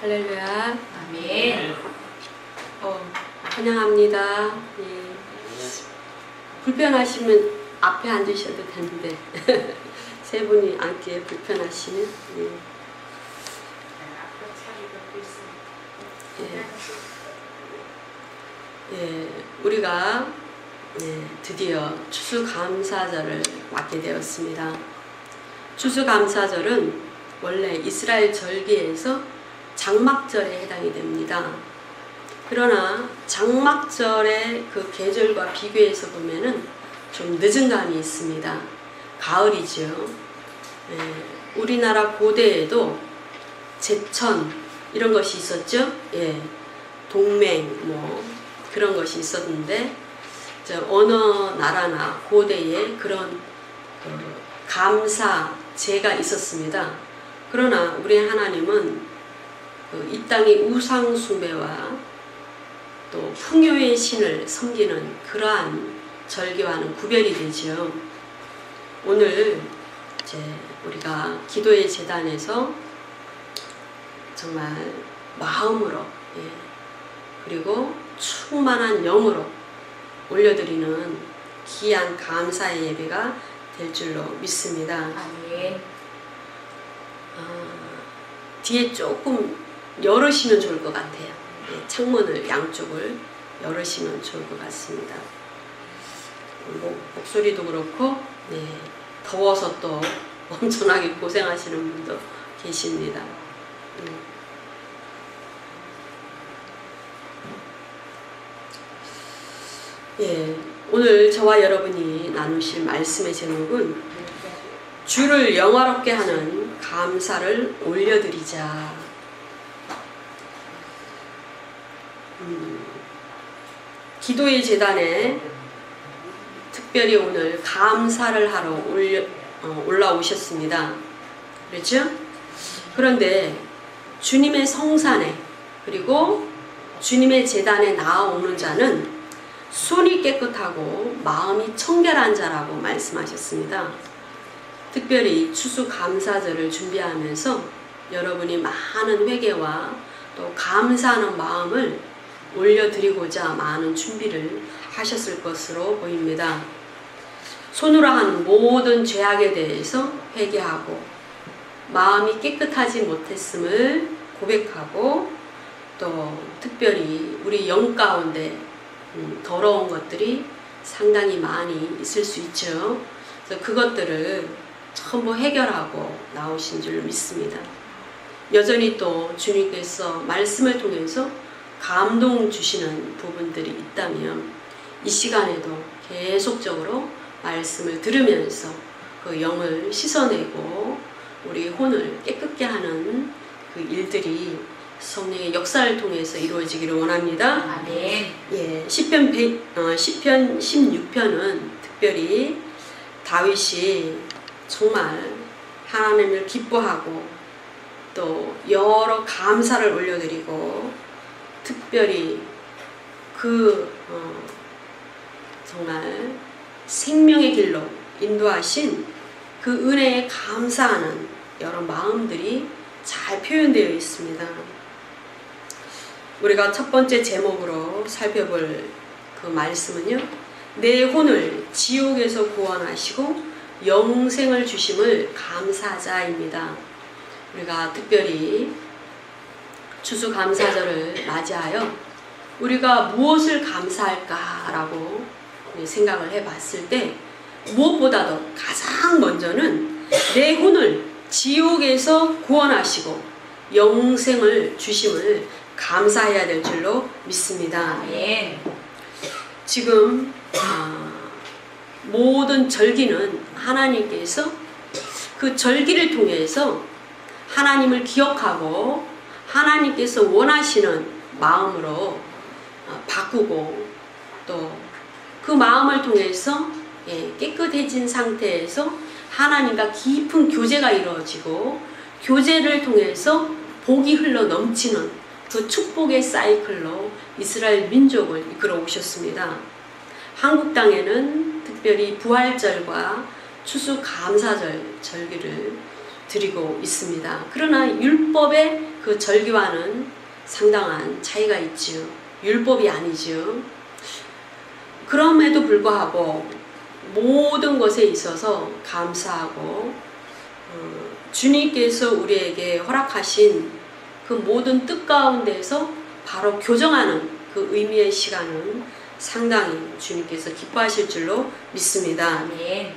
할렐루야. 아멘. 환영합니다. 예. 불편하시면 앞에 앉으셔도 되는데 세 분이 앉기에 불편하시면 예. 예, 우리가 드디어 추수감사절을 맞게 되었습니다. 추수감사절은 원래 이스라엘 절기에서 장막절에 해당이 됩니다. 그러나 장막절의 그 계절과 비교해서 보면은 좀 늦은 감이 있습니다. 가을이죠. 우리나라 고대에도 제천 이런 것이 있었죠. 동맹 뭐 그런 것이 있었는데 어느 나라나 고대에 그런 감사제가 있었습니다. 그러나 우리 하나님은 이 땅의 우상 숭배와 또 풍요의 신을 섬기는 그러한 절기와는 구별이 되지요. 오늘 이제 우리가 기도의 제단에서 정말 마음으로 그리고 충만한 영으로 올려드리는 귀한 감사의 예배가 될 줄로 믿습니다. 아멘. 뒤에 조금 열으시면 좋을 것 같아요. 창문을 양쪽을 열으시면 좋을 것 같습니다. 목소리도 그렇고 더워서 또 엄청나게 고생하시는 분도 계십니다. 오늘 저와 여러분이 나누실 말씀의 제목은 주를 영화롭게 하는 감사를 올려드리자. 기도의 제단에 특별히 오늘 감사를 하러 올라오셨습니다. 그렇죠? 그런데 주님의 성산에 그리고 주님의 제단에 나아오는 자는 손이 깨끗하고 마음이 청결한 자라고 말씀하셨습니다. 특별히 추수감사절을 준비하면서 여러분이 많은 회개와 또 감사하는 마음을 올려드리고자 많은 준비를 하셨을 것으로 보입니다. 손으로 한 모든 죄악에 대해서 회개하고 마음이 깨끗하지 못했음을 고백하고 또 특별히 우리 영 가운데 더러운 것들이 상당히 많이 있을 수 있죠. 그래서 그것들을 전부 해결하고 나오신 줄 믿습니다. 여전히 또 주님께서 말씀을 통해서 감동 주시는 부분들이 있다면 이 시간에도 계속적으로 말씀을 들으면서 그 영을 씻어내고 우리 혼을 깨끗게 하는 그 일들이 성령의 역사를 통해서 이루어지기를 원합니다. 아멘. 시편 16편은 특별히 다윗이 정말 하나님을 기뻐하고 또 여러 감사를 올려드리고 특별히 정말 생명의 길로 인도하신 그 은혜에 감사하는 여러 마음들이 잘 표현되어 있습니다. 우리가 첫 번째 제목으로 살펴볼 그 말씀은요, 내 혼을 지옥에서 구원하시고 영생을 주심을 감사하자입니다. 우리가 특별히 추수감사절을 맞이하여 우리가 무엇을 감사할까라고 생각을 해봤을 때 무엇보다도 가장 먼저는 내 혼을 지옥에서 구원하시고 영생을 주심을 감사해야 될 줄로 믿습니다. 아멘. 지금 모든 절기는 하나님께서 그 절기를 통해서 하나님을 기억하고 하나님께서 원하시는 마음으로 바꾸고 또 그 마음을 통해서 깨끗해진 상태에서 하나님과 깊은 교제가 이루어지고 교제를 통해서 복이 흘러 넘치는 그 축복의 사이클로 이스라엘 민족을 이끌어 오셨습니다. 한국 땅에는 특별히 부활절과 추수감사절 절기를 드리고 있습니다. 그러나 율법의 그 절기와는 상당한 차이가 있죠. 율법이 아니죠. 그럼에도 불구하고 모든 것에 있어서 감사하고 주님께서 우리에게 허락하신 그 모든 뜻 가운데서 바로 교정하는 그 의미의 시간은 상당히 주님께서 기뻐하실 줄로 믿습니다. 아멘.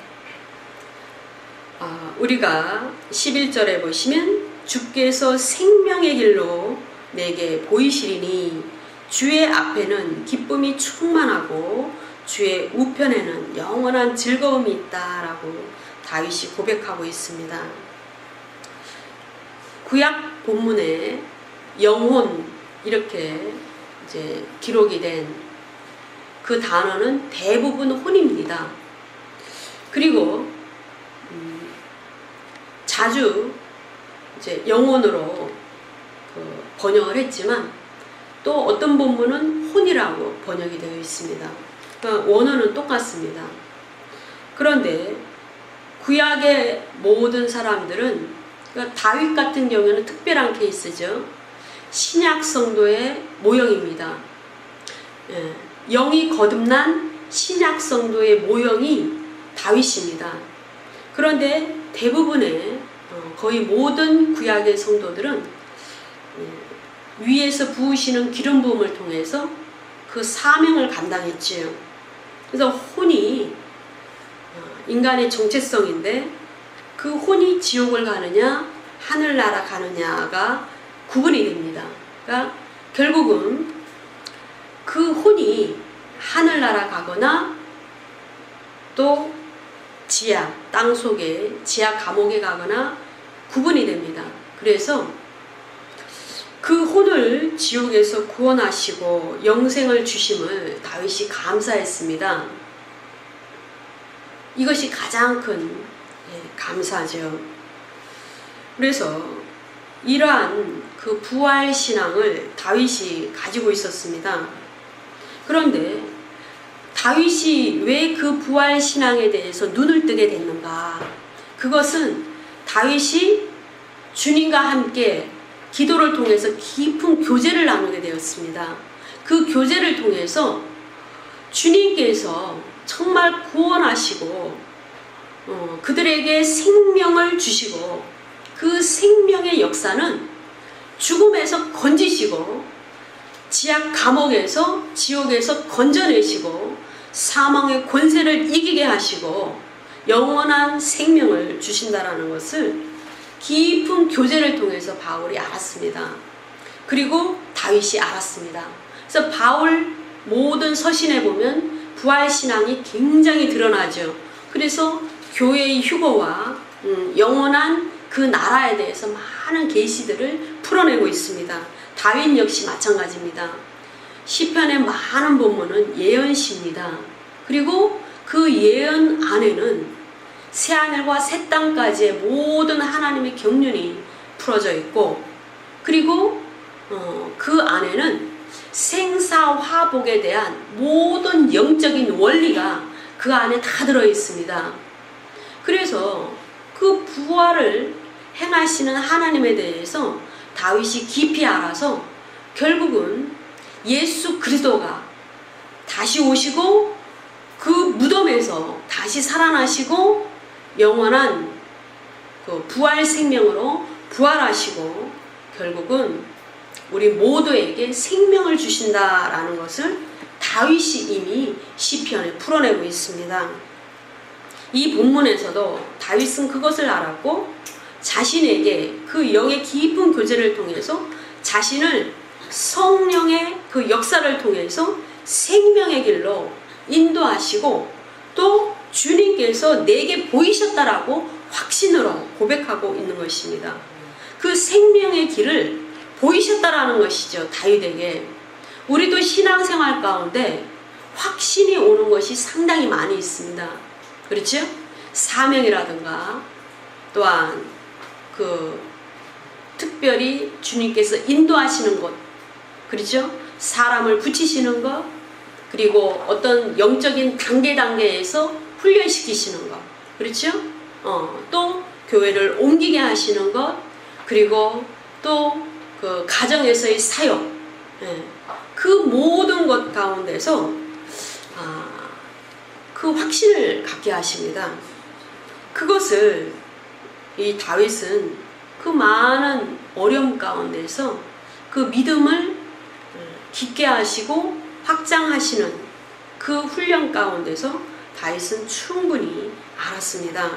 우리가 11절에 보시면 주께서 생명의 길로 내게 보이시리니 주의 앞에는 기쁨이 충만하고 주의 우편에는 영원한 즐거움이 있다라고 다윗이 고백하고 있습니다. 구약 본문에 영혼 이렇게 이제 기록이 된 그 단어는 대부분 혼입니다. 그리고 자주 이제 영혼으로 번역을 했지만 또 어떤 본문은 혼이라고 번역이 되어 있습니다. 그러니까 원어는 똑같습니다. 그런데 구약의 모든 사람들은 그러니까 다윗 같은 경우에는 특별한 케이스죠. 신약 성도의 모형입니다. 영이 거듭난 신약 성도의 모형이 다윗입니다. 그런데 대부분의 거의 모든 구약의 성도들은 위에서 부으시는 기름 부음을 통해서 그 사명을 감당했지요. 그래서 혼이 인간의 정체성인데 그 혼이 지옥을 가느냐 하늘나라 가느냐가 구분이 됩니다. 그러니까 결국은 그 혼이 하늘나라 가거나 또 지하, 땅속에 지하 감옥에 가거나 구분이 됩니다. 그래서 그 혼을 지옥에서 구원하시고 영생을 주심을 다윗이 감사했습니다. 이것이 가장 큰 감사죠. 그래서 이러한 그 부활 신앙을 다윗이 가지고 있었습니다. 그런데 다윗이 왜 그 부활 신앙에 대해서 눈을 뜨게 됐는가? 그것은 다윗이 주님과 함께 기도를 통해서 깊은 교제를 나누게 되었습니다. 그 교제를 통해서 주님께서 정말 구원하시고 그들에게 생명을 주시고 그 생명의 역사는 죽음에서 건지시고 지하 감옥에서 지옥에서 건져내시고 사망의 권세를 이기게 하시고 영원한 생명을 주신다라는 것을 깊은 교제를 통해서 바울이 알았습니다. 그리고 다윗이 알았습니다. 그래서 바울 모든 서신에 보면 부활신앙이 굉장히 드러나죠. 그래서 교회의 휴거와 영원한 그 나라에 대해서 많은 계시들을 풀어내고 있습니다. 다윗 역시 마찬가지입니다. 시편의 많은 본문은 예언시입니다. 그리고 그 예언 안에는 새하늘과 새 땅까지의 모든 하나님의 경륜이 풀어져 있고 그리고 그 안에는 생사화복에 대한 모든 영적인 원리가 그 안에 다 들어 있습니다. 그래서 그 부활을 행하시는 하나님에 대해서 다윗이 깊이 알아서 결국은 예수 그리스도가 다시 오시고 그 무덤에서 다시 살아나시고 영원한 그 부활 생명으로 부활하시고 결국은 우리 모두에게 생명을 주신다라는 것을 다윗이 이미 시편에 풀어내고 있습니다. 이 본문에서도 다윗은 그것을 알았고 자신에게 그 영의 깊은 교제를 통해서 자신을 성령의 그 역사를 통해서 생명의 길로 인도하시고 또 주님께서 내게 보이셨다라고 확신으로 고백하고 있는 것입니다. 그 생명의 길을 보이셨다라는 것이죠. 다윗에게. 우리도 신앙생활 가운데 확신이 오는 것이 상당히 많이 있습니다. 그렇죠? 사명이라든가 또한 그 특별히 주님께서 인도하시는 것, 그렇죠? 사람을 붙이시는 것, 그리고 어떤 영적인 단계에서 훈련시키시는 것, 그렇죠? 또 교회를 옮기게 하시는 것, 그리고 또 그 그 가정에서의 사역, 그 모든 것 가운데서 그 확신을 갖게 하십니다. 그것을 이 다윗은 그 많은 어려움 가운데서 그 믿음을 깊게 하시고 확장하시는 그 훈련 가운데서 다윗은 충분히 알았습니다.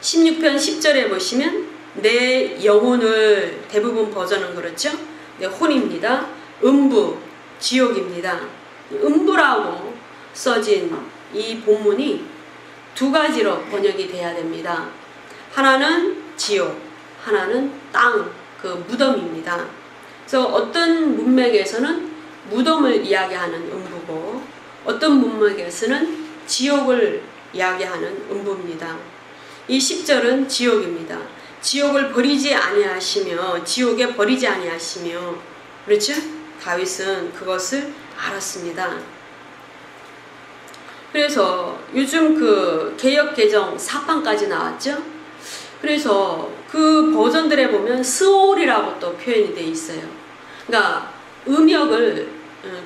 16편 10절에 보시면 내 영혼을, 대부분 버전은 그렇죠? 내 혼입니다. 음부, 지옥입니다. 음부라고 써진 이 본문이 두 가지로 번역이 돼야 됩니다. 하나는 지옥, 하나는 땅, 그 무덤입니다. 그래서 어떤 문맥에서는 무덤을 이야기하는 음부고 어떤 문맥에서는 지옥을 이야기하는 음부입니다. 이 10절은 지옥입니다. 지옥을 버리지 아니하시며, 지옥에 버리지 아니하시며, 그렇죠? 다윗은 그것을 알았습니다. 그래서 요즘 그 개역 개정 4판까지 나왔죠? 그래서 그 버전들에 보면 스올이라고 또 표현이 되어 있어요. 그러니까 음역을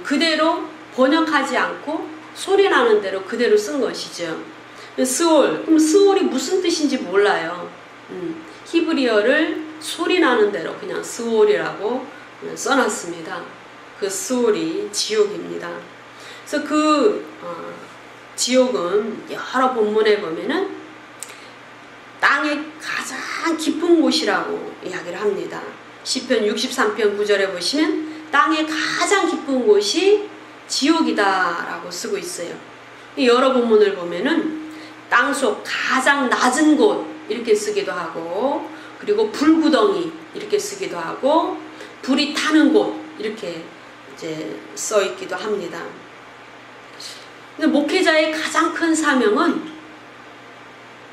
그대로 번역하지 않고 소리 나는 대로 그대로 쓴 것이죠. 스올, 그럼 스올이 무슨 뜻인지 몰라요. 히브리어를 소리 나는 대로 그냥 스올이라고 써놨습니다. 그 스올이 지옥입니다. 그래서 그 지옥은 여러 본문에 보면은 땅의 가장 깊은 곳이라고 이야기를 합니다. 시편 63편 9절에 보시면 땅의 가장 깊은 곳이 지옥이다 라고 쓰고 있어요. 여러 본문을 보면은 땅속 가장 낮은 곳 이렇게 쓰기도 하고, 그리고 불구덩이 이렇게 쓰기도 하고, 불이 타는 곳 이렇게 이제 써 있기도 합니다. 목회자의 가장 큰 사명은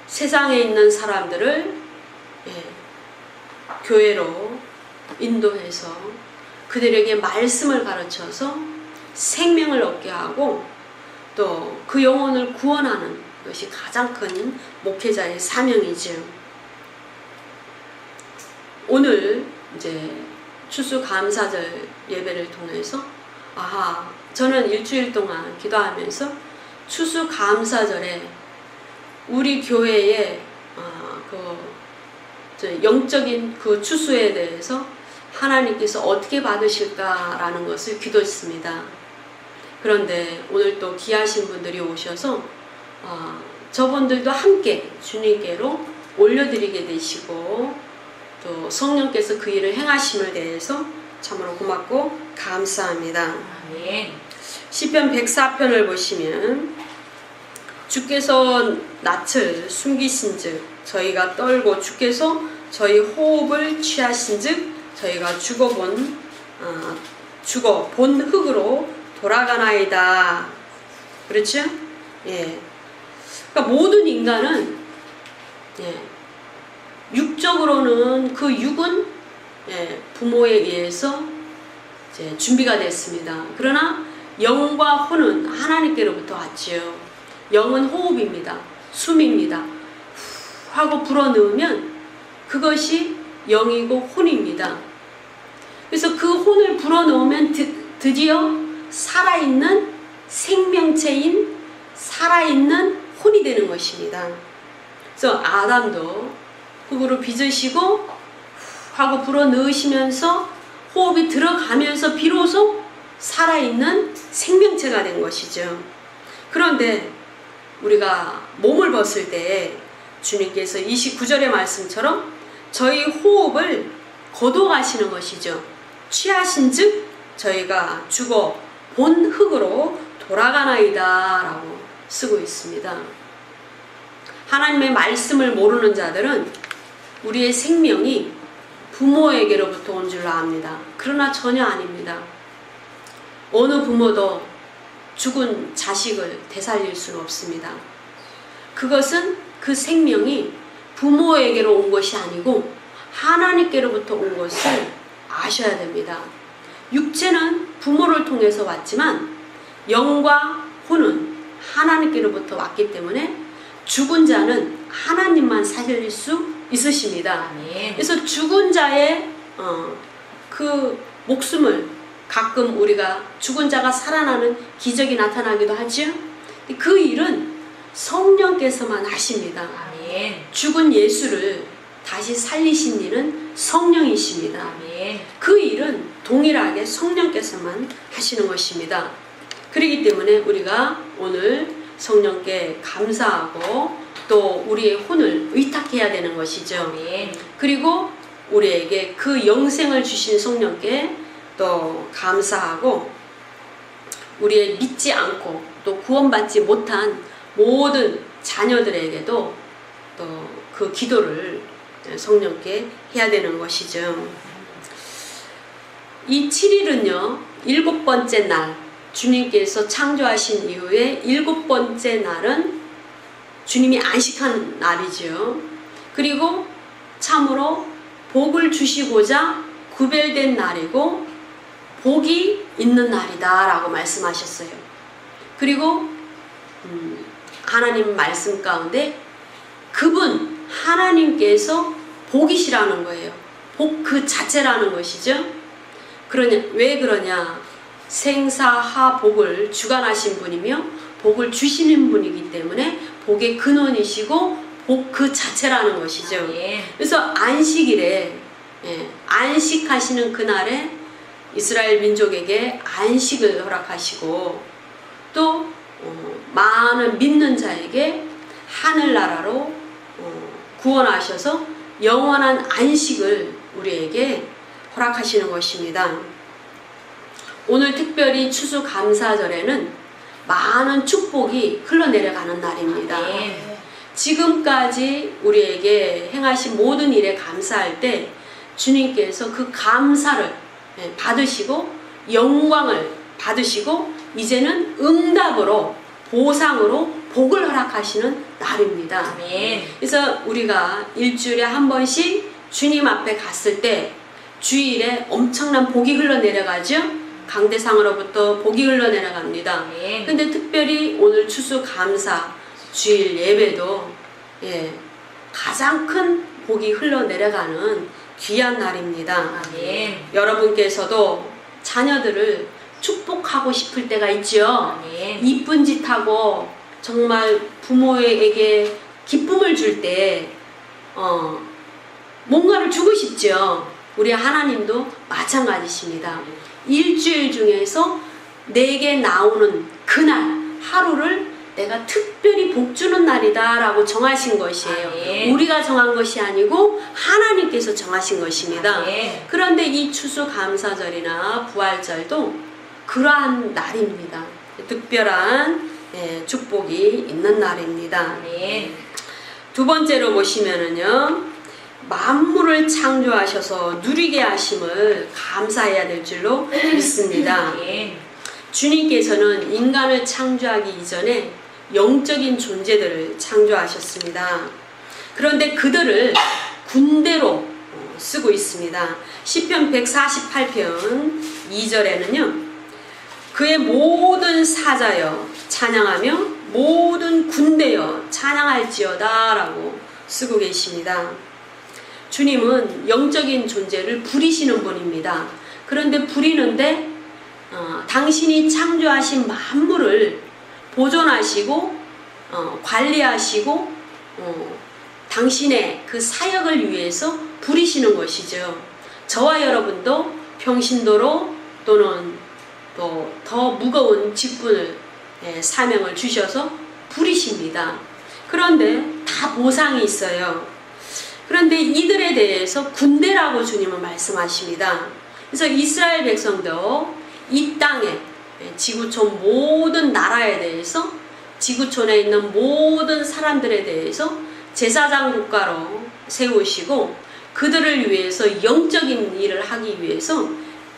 세상에 있는 사람들을 교회로 인도해서 그들에게 말씀을 가르쳐서 생명을 얻게 하고 또 그 영혼을 구원하는 것이 가장 큰 목회자의 사명이죠. 오늘 이제 추수감사절 예배를 통해서 저는 일주일 동안 기도하면서 추수감사절에 우리 교회의 영적인 그 추수에 대해서 하나님께서 어떻게 받으실까라는 것을 기도했습니다. 그런데 오늘 또 귀하신 분들이 오셔서 저분들도 함께 주님께로 올려드리게 되시고 또 성령께서 그 일을 행하심을 대해서 참으로 고맙고 감사합니다. 아멘. 시편 104편을 보시면 주께서 낯을 숨기신즉 저희가 떨고 주께서 저희 호흡을 취하신즉 저희가 죽어본 흙으로 돌아가나이다. 그렇죠? 예. 그러니까 모든 인간은 육적으로는 그 육은 부모에 의해서 이제 준비가 됐습니다. 그러나 영과 혼은 하나님께로부터 왔지요. 영은 호흡입니다. 숨입니다. 후 하고 불어넣으면 그것이 영이고 혼입니다. 그래서 그 혼을 불어넣으면 드디어 살아있는 생명체인 살아있는 혼이 되는 것입니다. 그래서 아담도 흙으로 빚으시고 후 하고 불어넣으시면서 호흡이 들어가면서 비로소 살아있는 생명체가 된 것이죠. 그런데 우리가 몸을 벗을 때 주님께서 29절의 말씀처럼 저희 호흡을 거둬가시는 것이죠. 취하신즉 저희가 죽어 본 흙으로 돌아가나이다 라고 쓰고 있습니다. 하나님의 말씀을 모르는 자들은 우리의 생명이 부모에게로부터 온 줄로 압니다. 그러나 전혀 아닙니다. 어느 부모도 죽은 자식을 되살릴 수는 없습니다. 그것은 그 생명이 부모에게로 온 것이 아니고 하나님께로부터 온 것을 아셔야 됩니다. 육체는 부모를 통해서 왔지만 영과 혼은 하나님께로부터 왔기 때문에 죽은 자는 하나님만 살릴 수 있으십니다. 아멘. 그래서 죽은 자의 그 목숨을 가끔 우리가 죽은 자가 살아나는 기적이 나타나기도 하죠. 그 일은 성령께서만 하십니다. 아멘. 죽은 예수를 다시 살리신 일은 성령이십니다. 아멘. 그 일은 동일하게 성령께서만 하시는 것입니다. 그렇기 때문에 우리가 오늘 성령께 감사하고 또 우리의 혼을 의탁해야 되는 것이죠. 아멘. 그리고 우리에게 그 영생을 주신 성령께 또 감사하고 우리의 믿지 않고 또 구원받지 못한 모든 자녀들에게도 또 그 기도를 성령께 해야 되는 것이죠. 이 7일은요, 7번째 날, 주님께서 창조하신 이후에 7번째 날은 주님이 안식한 날이죠. 그리고 참으로 복을 주시고자 구별된 날이고 복이 있는 날이다 라고 말씀하셨어요. 그리고 하나님 말씀 가운데 그분 하나님께서 복이시라는 거예요. 복 그 자체라는 것이죠. 왜 그러냐? 생사하복을 주관하신 분이며 복을 주시는 분이기 때문에 복의 근원이시고 복 그 자체라는 것이죠. 그래서 안식일에 안식하시는 그날에 이스라엘 민족에게 안식을 허락하시고 또 많은 믿는 자에게 하늘나라로 구원하셔서 영원한 안식을 우리에게 허락하시는 것입니다. 오늘 특별히 추수감사절에는 많은 축복이 흘러내려가는 날입니다. 지금까지 우리에게 행하신 모든 일에 감사할 때 주님께서 그 감사를 받으시고 영광을 받으시고 이제는 응답으로 보상으로 복을 허락하시는 날입니다. 아멘. 그래서 우리가 일주일에 한 번씩 주님 앞에 갔을 때 주일에 엄청난 복이 흘러내려가죠. 강대상으로부터 복이 흘러내려갑니다. 근데 특별히 오늘 추수감사 주일 예배도 가장 큰 복이 흘러내려가는 귀한 날입니다. 아멘. 여러분께서도 자녀들을 축복하고 싶을 때가 있죠. 아멘. 이쁜 짓 하고 정말 부모에게 기쁨을 줄 때 뭔가를 주고 싶죠. 우리 하나님도 마찬가지십니다. 일주일 중에서 내게 나오는 그날 하루를 내가 특별히 복 주는 날이다 라고 정하신 것이에요. 아멘. 우리가 정한 것이 아니고 하나님께서 정하신 것입니다. 아멘. 그런데 이 추수감사절이나 부활절도 그러한 날입니다. 특별한 축복이 있는 날입니다. 아멘. 두 번째로 보시면은요, 만물을 창조하셔서 누리게 하심을 감사해야 될 줄로 믿습니다. 아멘. 주님께서는 인간을 창조하기 이전에 영적인 존재들을 창조하셨습니다. 그런데 그들을 군대로 쓰고 있습니다. 시편 148편 2절에는요, 그의 모든 사자여 찬양하며 모든 군대여 찬양할지어다 라고 쓰고 계십니다. 주님은 영적인 존재를 부리시는 분입니다. 그런데 부리는데 당신이 창조하신 만물을 보존하시고 관리하시고 당신의 그 사역을 위해서 부리시는 것이죠. 저와 여러분도 평신도로 또는 또 더 무거운 직분을 사명을 주셔서 부리십니다. 그런데 다 보상이 있어요. 그런데 이들에 대해서 군대라고 주님은 말씀하십니다. 그래서 이스라엘 백성도 이 땅에 지구촌 모든 나라에 대해서 지구촌에 있는 모든 사람들에 대해서 제사장 국가로 세우시고 그들을 위해서 영적인 일을 하기 위해서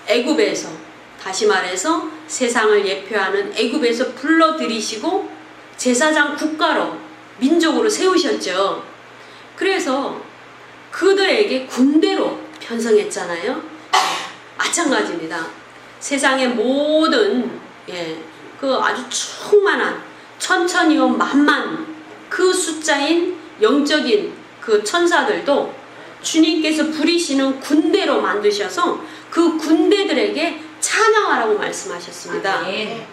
애굽에서 다시 말해서 세상을 예표하는 애굽에서 불러들이시고 제사장 국가로 민족으로 세우셨죠. 그래서 그들에게 군대로 편성했잖아요. 마찬가지입니다. 세상의 모든 그 아주 충만한 천천히요 만만 그 숫자인 영적인 그 천사들도 주님께서 부리시는 군대로 만드셔서 그 군대들에게 찬양하라고 말씀하셨습니다. 아멘.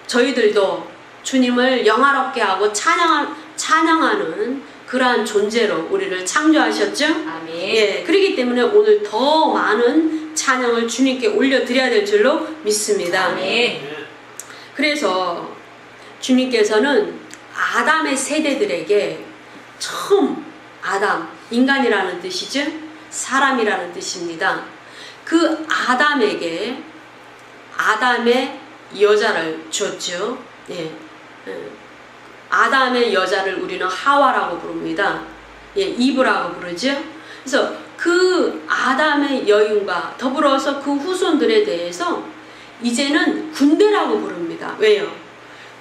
저희들도 주님을 영화롭게 하고 찬양하는 그러한 존재로 우리를 창조하셨죠? 아멘. 예, 그렇기 때문에 오늘 더 많은 찬양을 주님께 올려드려야 될 줄로 믿습니다. 아멘. 그래서 주님께서는 아담의 세대들에게 처음 아담, 인간이라는 뜻이죠? 사람이라는 뜻입니다. 그 아담에게 아담의 여자를 줬죠. 예. 아담의 여자를 우리는 하와라고 부릅니다. 예, 이브라고 부르죠. 그래서 그 아담의 여인과 더불어서 그 후손들에 대해서 이제는 군대라고 부릅니다. 왜요?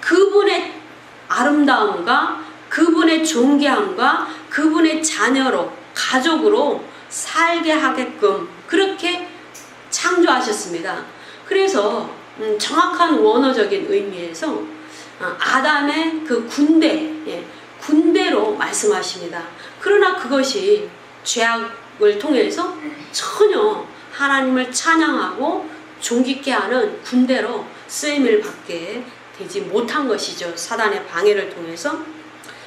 그분의 아름다움과 그분의 존귀함과 그분의 자녀로 가족으로 살게 하게끔 그렇게 창조하셨습니다. 그래서 정확한 원어적인 의미에서 아담의 그 군대, 예, 군대로 말씀하십니다. 그러나 그것이 죄악을 통해서 전혀 하나님을 찬양하고 존귀케 하는 군대로 쓰임을 받게 되지 못한 것이죠. 사단의 방해를 통해서.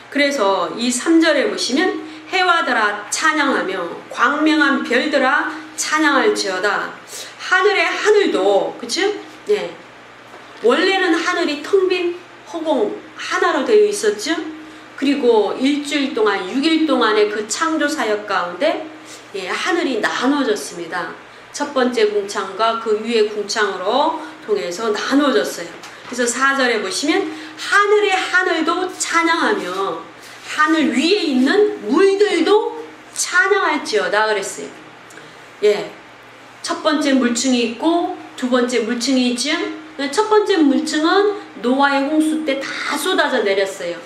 그래서 이 3절에 보시면 해와들아 찬양하며 광명한 별들아 찬양할지어다. 하늘의 하늘도, 그쵸? 예. 원래는 하늘이 텅 빈 허공 하나로 되어 있었죠. 그리고 일주일 동안 6일 동안의 그 창조 사역 가운데 예, 하늘이 나눠졌습니다. 첫 번째 궁창과 그 위의 궁창으로 통해서 나눠졌어요. 그래서 4절에 보시면 하늘의 하늘도 찬양하며 하늘 위에 있는 물들도 찬양할지어다 그랬어요. 예, 첫 번째 물층이 있고 두 번째 물층이 있죠. 첫 번째 물층은 노아의 홍수 때 다 쏟아져 내렸어요.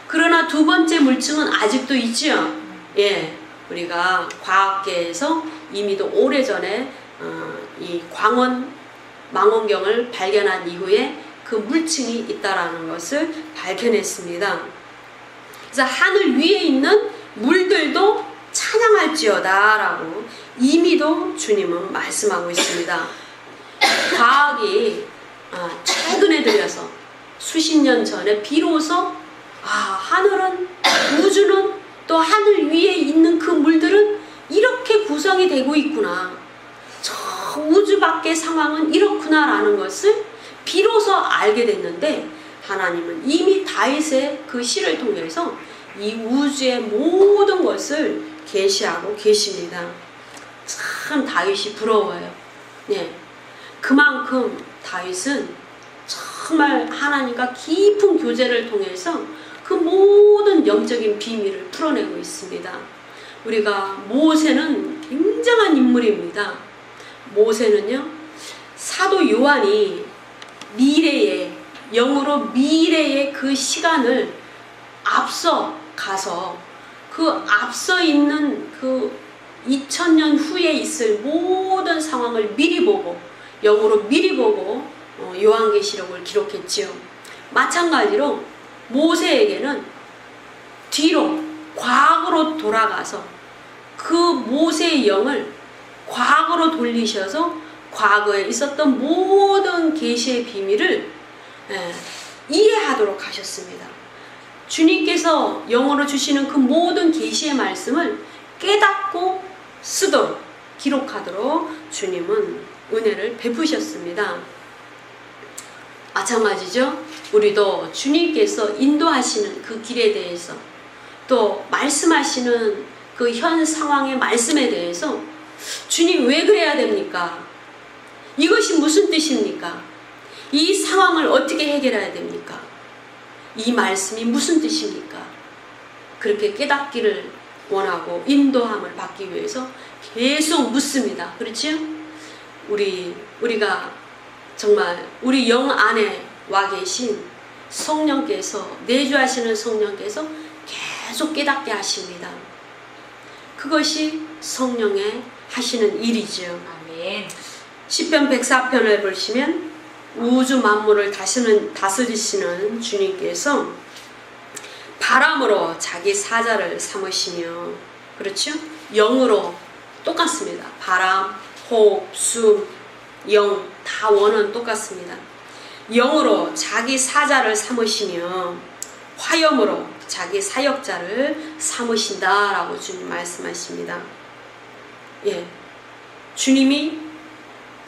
그러나 두 번째 물층은 아직도 있죠. 예, 우리가 과학계에서 이미도 오래전에 이 광원 망원경을 발견한 이후에 그 물층이 있다라는 것을 발견했습니다. 그래서 하늘 위에 있는 물들도 찬양할지어다 라고 이미도 주님은 말씀하고 있습니다. 과학이 최근에 들여서 수십 년 전에 비로소 하늘은, 우주는, 또 하늘 위에 있는 그 물들은 이렇게 구성이 되고 있구나, 저 우주 밖의 상황은 이렇구나 라는 것을 비로소 알게 됐는데, 하나님은 이미 다윗의 그 시를 통해서 이 우주의 모든 것을 계시하고 계십니다. 참 다윗이 부러워요. 네. 그만큼 다윗은 정말 하나님과 깊은 교제를 통해서 그 모든 영적인 비밀을 풀어내고 있습니다. 우리가 모세는 굉장한 인물입니다. 모세는요, 사도 요한이 미래의, 영으로 미래의 그 시간을 앞서 가서 그 앞서 있는 그 2000년 후에 있을 모든 상황을 미리 보고, 영으로 미리 보고 요한계시록을 기록했지요. 마찬가지로 모세에게는 뒤로, 과거로 돌아가서 그 모세의 영을 과거로 돌리셔서 과거에 있었던 모든 계시의 비밀을 이해하도록 하셨습니다. 주님께서 영어로 주시는 그 모든 계시의 말씀을 깨닫고 쓰도록, 기록하도록 주님은 은혜를 베푸셨습니다. 마찬가지죠. 우리도 주님께서 인도하시는 그 길에 대해서, 또 말씀하시는 그 현 상황의 말씀에 대해서 주님 왜 그래야 됩니까? 이것이 무슨 뜻입니까? 이 상황을 어떻게 해결해야 됩니까? 이 말씀이 무슨 뜻입니까? 그렇게 깨닫기를 원하고 인도함을 받기 위해서 계속 묻습니다. 그렇죠? 우리가 정말 우리 영 안에 와 계신 성령께서, 내주하시는 성령께서 계속 깨닫게 하십니다. 그것이 성령의 하시는 일이죠. 아멘. 시편 104편을 보시면 우주 만물을 다스리시는 주님께서 바람으로 자기 사자를 삼으시며, 그렇죠? 영으로 똑같습니다. 바람, 호흡, 숨, 영, 다 원은 똑같습니다. 영으로 자기 사자를 삼으시며 화염으로 자기 사역자를 삼으신다라고 주님 말씀하십니다. 예, 주님이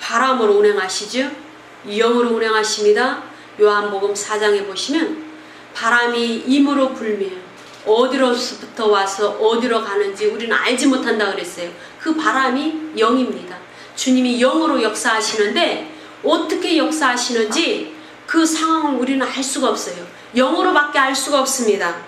바람으로 운행하시죠. 영으로 운행하십니다. 요한복음 4장에 보시면 바람이 임으로 불며 어디로부터 와서 어디로 가는지 우리는 알지 못한다 그랬어요. 그 바람이 영입니다. 주님이 영으로 역사하시는데 어떻게 역사하시는지 그 상황을 우리는 알 수가 없어요. 영으로밖에 알 수가 없습니다.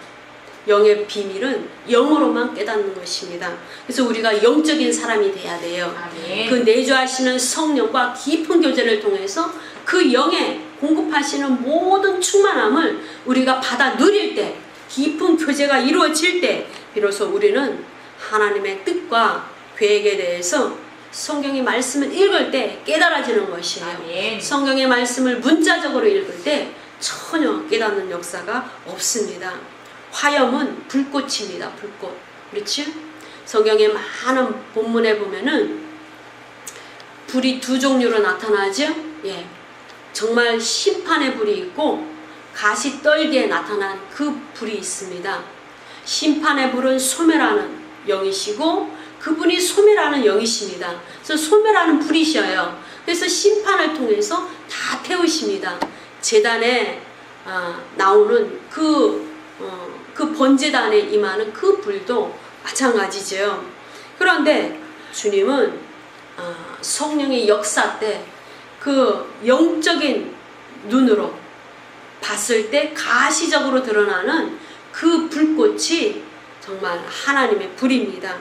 영의 비밀은 영으로만 깨닫는 것입니다. 그래서 우리가 영적인 사람이 돼야 돼요. 아멘. 그 내주하시는 성령과 깊은 교제를 통해서 그 영에 공급하시는 모든 충만함을 우리가 받아 누릴 때, 깊은 교제가 이루어질 때 비로소 우리는 하나님의 뜻과 계획에 대해서 성경의 말씀을 읽을 때 깨달아지는 것이에요. 아멘. 성경의 말씀을 문자적으로 읽을 때 전혀 깨닫는 역사가 없습니다. 화염은 불꽃입니다. 불꽃. 그렇지? 성경의 많은 본문에 보면은 불이 두 종류로 나타나죠. 예, 정말 심판의 불이 있고 가시 떨기에 나타난 그 불이 있습니다. 심판의 불은 소멸하는 영이시고 그분이 소멸하는 영이십니다. 그래서 소멸하는 불이셔요. 그래서 심판을 통해서 다 태우십니다. 제단에 나오는 그 번제단에 임하는 그 불도 마찬가지죠. 그런데 주님은 성령의 역사 때 그 영적인 눈으로 봤을 때 가시적으로 드러나는 그 불꽃이 정말 하나님의 불입니다.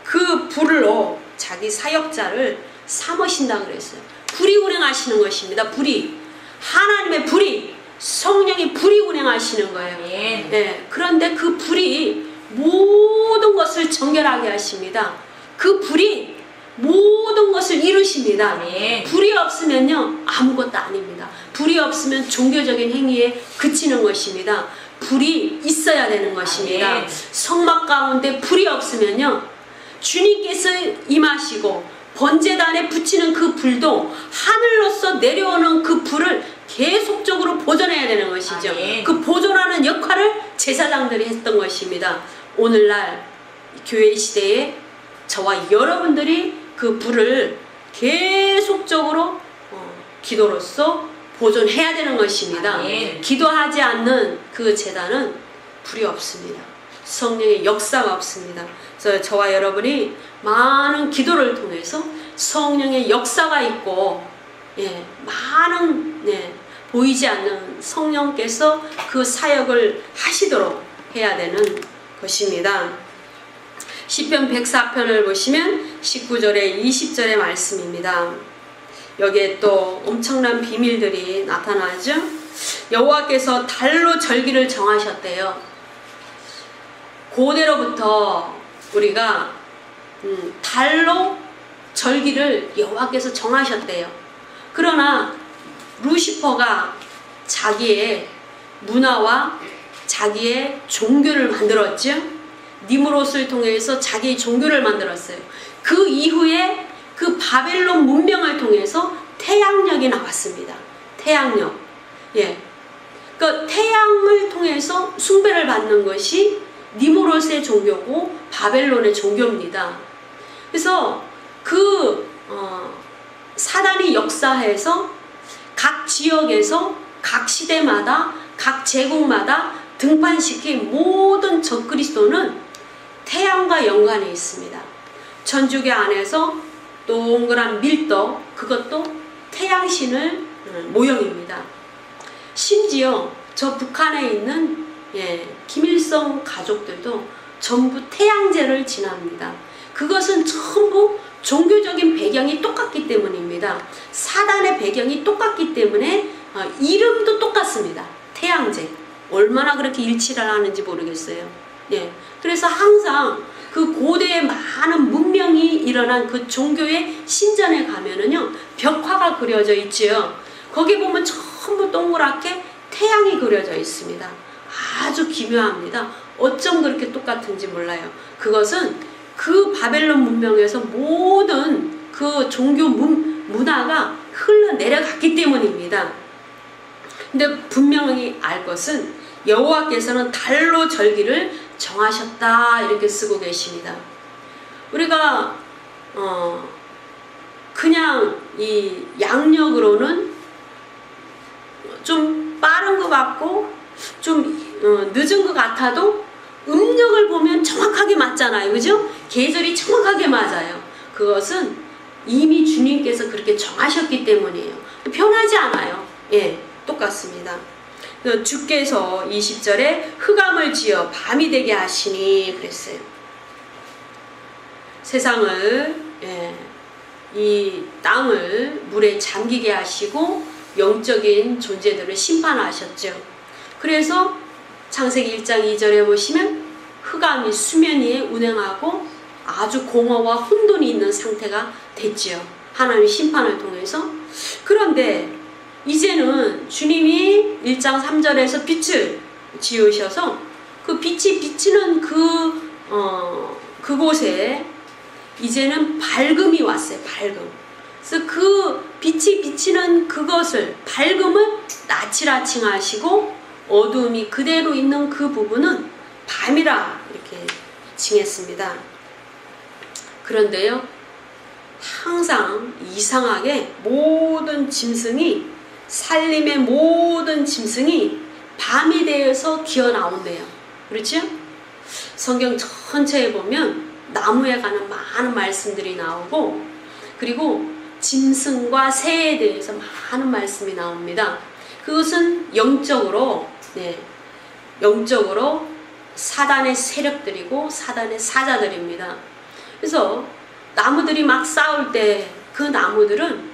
그 불로 자기 사역자를 삼으신다 그랬어요. 불이 운행하시는 것입니다. 불이, 하나님의 불이, 성령의 불이 운행하시는 거예요. 네, 그런데 그 불이 모든 것을 정결하게 하십니다. 그 불이 모든 것을 이루십니다. 아멘. 불이 없으면요 아무것도 아닙니다. 불이 없으면 종교적인 행위에 그치는 것입니다. 불이 있어야 되는 것입니다. 아멘. 성막 가운데 불이 없으면요 주님께서 임하시고 번제단에 붙이는 그 불도 하늘로서 내려오는 그 불을 계속적으로 보존해야 되는 것이죠. 아멘. 그 보존하는 역할을 제사장들이 했던 것입니다. 오늘날 교회 시대에 저와 여러분들이 그 불을 계속적으로 기도로서 보존해야 되는 것입니다. 아멘. 기도하지 않는 그 제단은 불이 없습니다. 성령의 역사가 없습니다. 그래서 저와 여러분이 많은 기도를 통해서 성령의 역사가 있고 많은 보이지 않는 성령께서 그 사역을 하시도록 해야 되는 것입니다. 시편 104편을 보시면 19절에 20절의 말씀입니다. 여기에 또 엄청난 비밀들이 나타나죠. 여호와께서 달로 절기를 정하셨대요. 고대로부터 우리가 달로 절기를 여호와께서 정하셨대요. 그러나 루시퍼가 자기의 문화와 자기의 종교를 만들었죠. 니므롯을 통해서 자기의 종교를 만들었어요. 그 이후에 그 바벨론 문명을 통해서 태양력이 나왔습니다. 태양력. 예. 그러니까 태양을 통해서 숭배를 받는 것이 니므롯의 종교고 바벨론의 종교입니다. 그래서 그 사단이 역사해서 각 지역에서 각 시대마다 각 제국마다 등판시킨 모든 적그리스도는 태양과 연관이 있습니다. 천주교 안에서 동그란 밀떡, 그것도 태양신을 모형입니다. 심지어 저 북한에 있는 김일성 가족들도 전부 태양제를 지납니다. 그것은 전부 종교적인 배경이 똑같기 때문입니다. 사단의 배경이 똑같기 때문에 이름도 똑같습니다. 태양제. 얼마나 그렇게 일치를 하는지 모르겠어요. 그래서 항상 그 고대의 많은 문명이 일어난 그 종교의 신전에 가면은요, 벽화가 그려져 있지요. 거기 보면 전부 동그랗게 태양이 그려져 있습니다. 아주 기묘합니다. 어쩜 그렇게 똑같은지 몰라요. 그것은 그 바벨론 문명에서 모든 그 종교 문화가 흘러내려갔기 때문입니다. 근데 분명히 알 것은 여호와께서는 달로 절기를 정하셨다 이렇게 쓰고 계십니다. 우리가 그냥 이 양력으로는 좀 빠른 것 같고 좀 늦은 것 같아도 음력을 보면 정확하게 맞잖아요. 그죠? 계절이 정확하게 맞아요. 그것은 이미 주님께서 그렇게 정하셨기 때문이에요. 변하지 않아요. 예, 똑같습니다. 주께서 20절에 흑암을 지어 밤이 되게 하시니 그랬어요. 세상을 이 땅을 물에 잠기게 하시고 영적인 존재들을 심판하셨죠. 그래서 창세기 1장 2절에 보시면 흑암이 수면 위에 운행하고 아주 공허와 혼돈이 있는 상태가 됐지요. 하나님의 심판을 통해서. 그런데 이제는 주님이 1장 3절에서 빛을 지으셔서 그 빛이 비치는 그곳에 이제는 밝음이 왔어요. 밝음. 그래서 그 빛이 비치는 그것을 밝음을 낯이라 칭하시고 어두움이 그대로 있는 그 부분은 밤이라 이렇게 칭했습니다. 그런데요, 항상 이상하게 모든 짐승이 산림의 모든 짐승이 밤이 되어서 기어 나온대요. 그렇죠? 성경 전체에 보면 나무에 관한 많은 말씀들이 나오고 그리고 짐승과 새에 대해서 많은 말씀이 나옵니다. 그것은 영적으로 사단의 세력들이고 사단의 사자들입니다. 그래서 나무들이 막 싸울 때 그 나무들은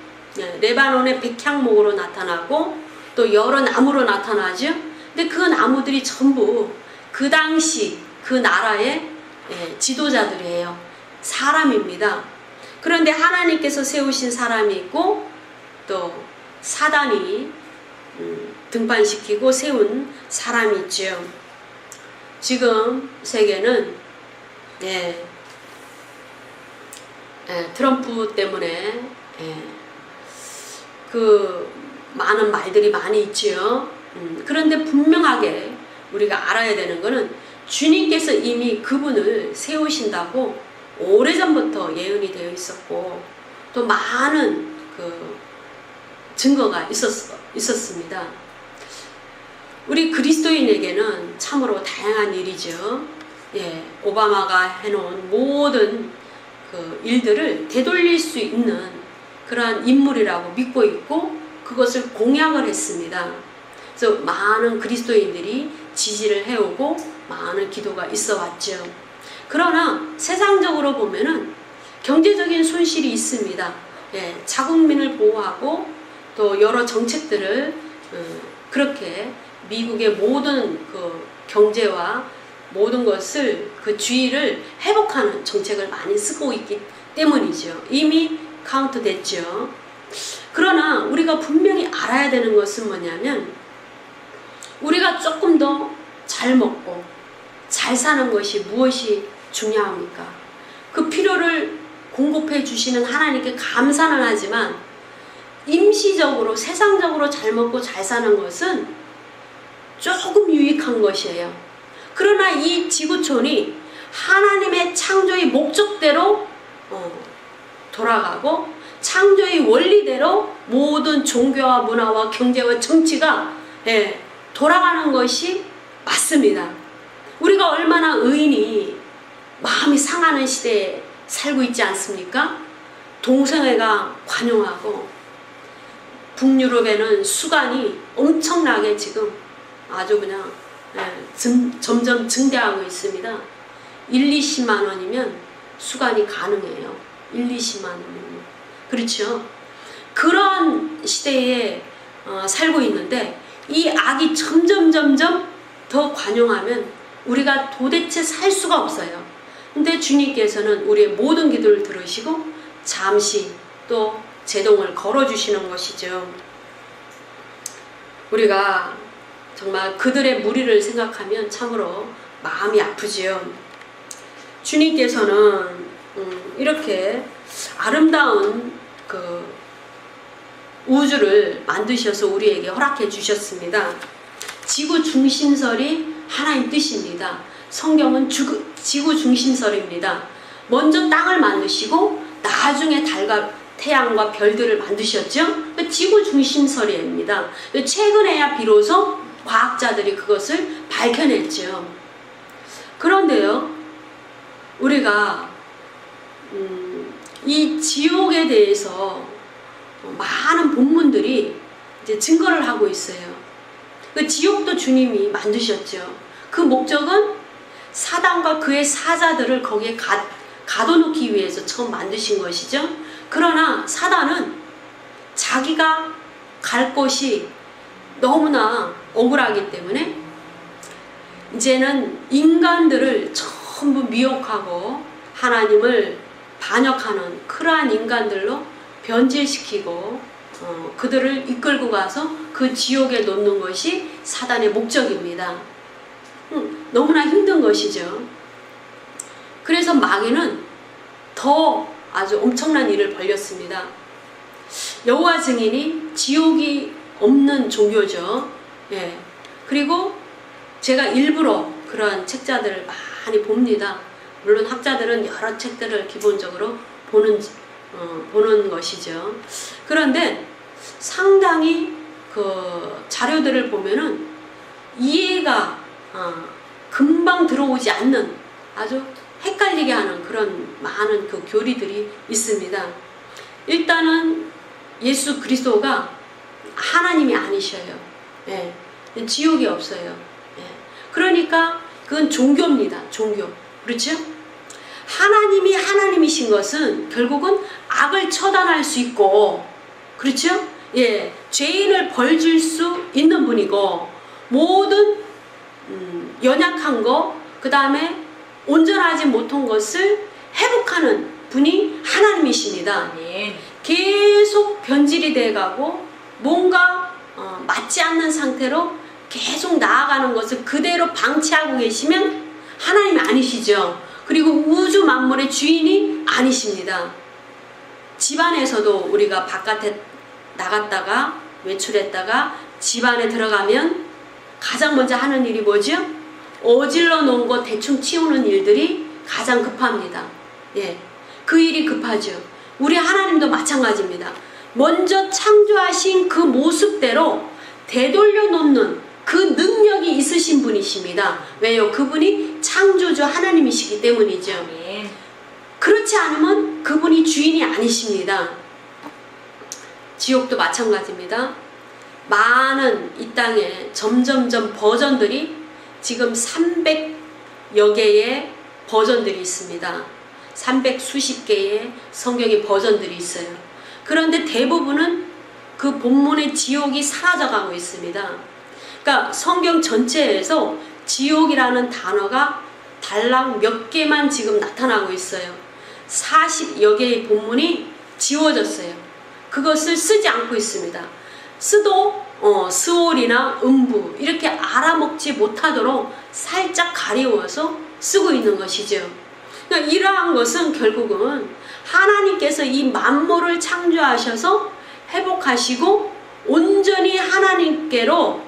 레바논의 백향목으로 나타나고 또 여러 나무로 나타나죠. 근데 그 나무들이 전부 그 당시 그 나라의 지도자들이에요. 사람입니다. 그런데 하나님께서 세우신 사람이 있고 또 사단이 등판시키고 세운 사람이 있죠. 지금 세계는 트럼프 때문에 그 많은 말들이 많이 있지요. 그런데 분명하게 우리가 알아야 되는 것은 주님께서 이미 그분을 세우신다고 오래전부터 예언이 되어 있었고 또 많은 그 증거가 있었습니다. 우리 그리스도인에게는 참으로 다양한 일이죠. 오바마가 해놓은 모든 그 일들을 되돌릴 수 있는 그러한 인물이라고 믿고 있고 그것을 공약을 했습니다. 그래서 많은 그리스도인들이 지지를 해오고 많은 기도가 있어 왔죠. 그러나 세상적으로 보면은 경제적인 손실이 있습니다. 자국민을 보호하고 또 여러 정책들을 그렇게 미국의 모든 그 경제와 모든 것을 그 주의를 회복하는 정책을 많이 쓰고 있기 때문이죠. 이미 카운트 됐죠. 그러나 우리가 분명히 알아야 되는 것은 뭐냐면 우리가 조금 더 잘 먹고 잘 사는 것이 무엇이 중요합니까? 그 필요를 공급해 주시는 하나님께 감사는 하지만 임시적으로 세상적으로 잘 먹고 잘 사는 것은 조금 유익한 것이에요. 그러나 이 지구촌이 하나님의 창조의 목적대로 돌아가고 창조의 원리대로 모든 종교와 문화와 경제와 정치가 돌아가는 것이 맞습니다. 우리가 얼마나 의인이 마음이 상하는 시대에 살고 있지 않습니까? 동성애가 관용하고 북유럽에는 수간이 엄청나게 지금 아주 그냥 점점 증대하고 있습니다. 1-20만 원이면 수간이 가능해요. 1-20만 원이면. 그렇죠? 그런 시대에 살고 있는데 이 악이 점점 더 관용하면 우리가 도대체 살 수가 없어요. 근데 주님께서는 우리의 모든 기도를 들으시고 잠시 또 제동을 걸어주시는 것이죠. 우리가 정말 그들의 무리를 생각하면 참으로 마음이 아프지요. 주님께서는 이렇게 아름다운 그 우주를 만드셔서 우리에게 허락해 주셨습니다. 지구 중심설이 하나님 뜻입니다. 성경은 지구 중심설입니다. 먼저 땅을 만드시고 나중에 달과 태양과 별들을 만드셨죠. 지구 중심설입니다. 최근에야 비로소 과학자들이 그것을 밝혀냈죠. 그런데요, 우리가 이 지옥에 대해서 많은 본문들이 이제 증거를 하고 있어요. 그 지옥도 주님이 만드셨죠. 그 목적은 사단과 그의 사자들을 거기에 가둬놓기 위해서 처음 만드신 것이죠. 그러나 사단은 자기가 갈 곳이 너무나 억울하기 때문에 이제는 인간들을 전부 미혹하고 하나님을 반역하는 그러한 인간들로 변질시키고 그들을 이끌고 가서 그 지옥에 놓는 것이 사단의 목적입니다. 너무나 힘든 것이죠. 그래서 마귀는 더 아주 엄청난 일을 벌였습니다. 여호와 증인이 지옥이 없는 종교죠. 예. 그리고 제가 일부러 그런 책자들을 많이 봅니다. 물론 학자들은 여러 책들을 기본적으로 보는 것이죠. 그런데 상당히 그 자료들을 보면은 이해가 금방 들어오지 않는 아주 헷갈리게 하는 그런 많은 그 교리들이 있습니다. 일단은 예수 그리스도가 하나님이 아니셔요. 예. 지옥이 없어요. 예. 그러니까 그건 종교입니다. 종교. 그렇죠? 하나님이 하나님이신 것은 결국은 악을 처단할 수 있고, 그렇죠? 예. 죄인을 벌 줄 수 있는 분이고, 모든 연약한 거, 그 다음에 온전하지 못한 것을 회복하는 분이 하나님이십니다. 계속 변질이 돼가고 뭔가 맞지 않는 상태로 계속 나아가는 것을 그대로 방치하고 계시면 하나님이 아니시죠. 그리고 우주 만물의 주인이 아니십니다. 집안에서도 우리가 바깥에 나갔다가 외출했다가 집안에 들어가면 가장 먼저 하는 일이 뭐죠? 어질러 놓은 거 대충 치우는 일들이 가장 급합니다. 예, 그 일이 급하죠. 우리 하나님도 마찬가지입니다. 먼저 창조하신 그 모습대로 되돌려 놓는 그 능력이 있으신 분이십니다. 왜요? 그분이 창조주 하나님이시기 때문이죠. 그렇지 않으면 그분이 주인이 아니십니다. 지옥도 마찬가지입니다. 많은 이 땅에 점점점 버전들이 지금 300여 개의 버전들이 있습니다. 300수십 개의 성경의 버전들이 있어요. 그런데 대부분은 그 본문의 지옥이 사라져가고 있습니다. 그러니까 성경 전체에서 지옥이라는 단어가 달랑 몇 개만 지금 나타나고 있어요. 40여 개의 본문이 지워졌어요. 그것을 쓰지 않고 있습니다. 쓰도 스올이나 음부 이렇게 알아먹지 못하도록 살짝 가리워서 쓰고 있는 것이죠. 그러니까 이러한 것은 결국은 하나님께서 이 만물을 창조하셔서 회복하시고 온전히 하나님께로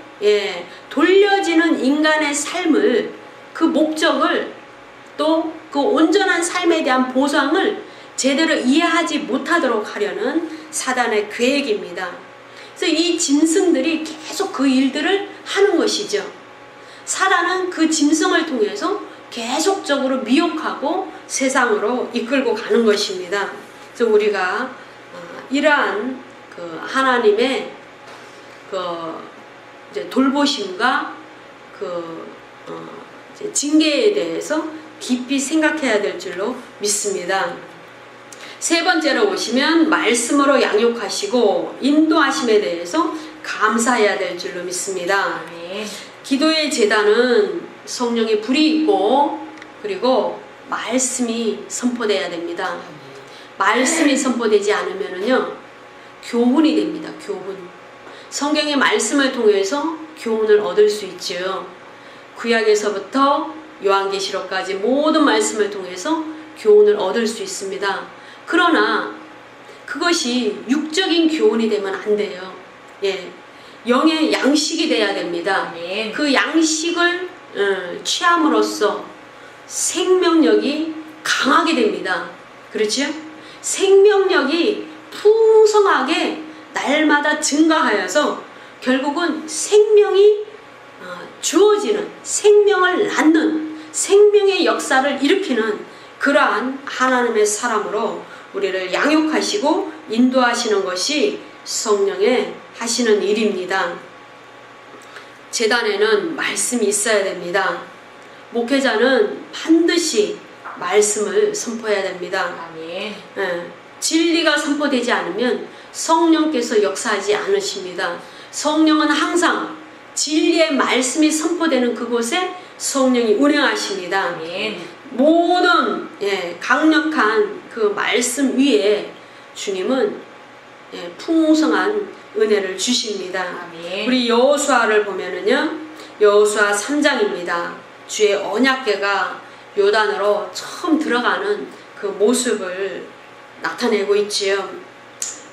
돌려지는 인간의 삶을, 그 목적을, 또 그 온전한 삶에 대한 보상을 제대로 이해하지 못하도록 하려는 사단의 계획입니다. 그래서 이 짐승들이 계속 그 일들을 하는 것이죠. 사단은 그 짐승을 통해서 계속적으로 미혹하고 세상으로 이끌고 가는 것입니다. 그래서 우리가 이러한 그 하나님의 그 이제 돌보심과 그 이제 징계에 대해서 깊이 생각해야 될 줄로 믿습니다. 세 번째로 보시면 말씀으로 양육하시고 인도하심에 대해서 감사해야 될 줄로 믿습니다. 기도의 제단은 성령의 불이 있고 그리고 말씀이 선포돼야 됩니다. 말씀이 선포되지 않으면요 교훈이 됩니다. 교훈. 성경의 말씀을 통해서 교훈을 얻을 수 있죠. 구약에서부터 요한계시록까지 모든 말씀을 통해서 교훈을 얻을 수 있습니다. 그러나 그것이 육적인 교훈이 되면 안 돼요. 예, 영의 양식이 돼야 됩니다. 아멘. 그 양식을 취함으로써 생명력이 강하게 됩니다. 그렇죠? 생명력이 풍성하게 날마다 증가하여서 결국은 생명이 주어지는, 생명을 낳는, 생명의 역사를 일으키는 그러한 하나님의 사람으로 우리를 양육하시고 인도하시는 것이 성령의 하시는 일입니다. 제단에는 말씀이 있어야 됩니다. 목회자는 반드시 말씀을 선포해야 됩니다. 아멘. 진리가 선포되지 않으면 성령께서 역사하지 않으십니다. 성령은 항상 진리의 말씀이 선포되는 그곳에 성령이 운행하십니다. 아멘. 모든 강력한 그 말씀 위에 주님은 풍성한 은혜를 주십니다. 아멘. 우리 여호수아를 보면은요, 여호수아 3장입니다. 주의 언약궤가 요단으로 처음 들어가는 그 모습을 나타내고 있지요.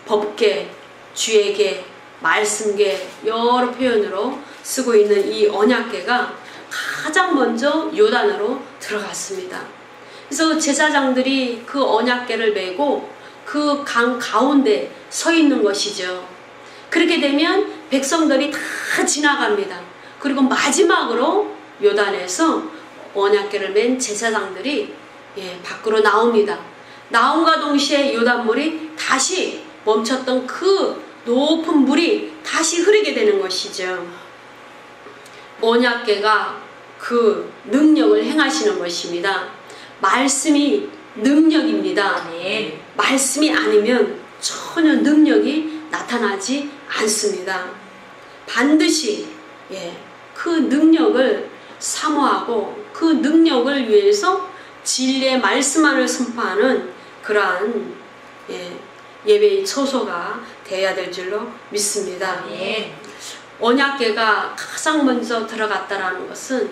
법궤, 주의궤, 말씀궤 여러 표현으로 쓰고 있는 이 언약궤가 가장 먼저 요단으로 들어갔습니다. 그래서 제사장들이 그 언약궤를 메고 그 강 가운데 서 있는 것이죠. 그렇게 되면 백성들이 다 지나갑니다. 그리고 마지막으로 요단에서 언약궤를 맨 제사장들이 밖으로 나옵니다. 나옴과 동시에 요단물이 다시 멈췄던 그 높은 물이 다시 흐르게 되는 것이죠. 언약궤가 그 능력을 행하시는 것입니다. 말씀이 능력입니다. 아멘. 말씀이 아니면 전혀 능력이 나타나지 않습니다. 반드시 그 능력을 사모하고 그 능력을 위해서 진리의 말씀만을 선포하는 그러한 예배의 처소가 되어야 될 줄로 믿습니다. 아멘. 언약궤가 가장 먼저 들어갔다라는 것은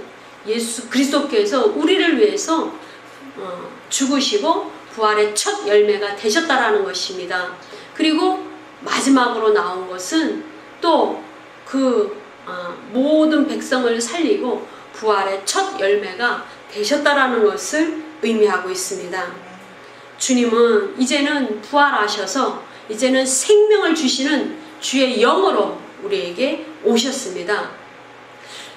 예수 그리스도께서 우리를 위해서 죽으시고 부활의 첫 열매가 되셨다라는 것입니다. 그리고 마지막으로 나온 것은 또 그 모든 백성을 살리고 부활의 첫 열매가 되셨다라는 것을 의미하고 있습니다. 주님은 이제는 부활하셔서 이제는 생명을 주시는 주의 영으로 우리에게 오셨습니다.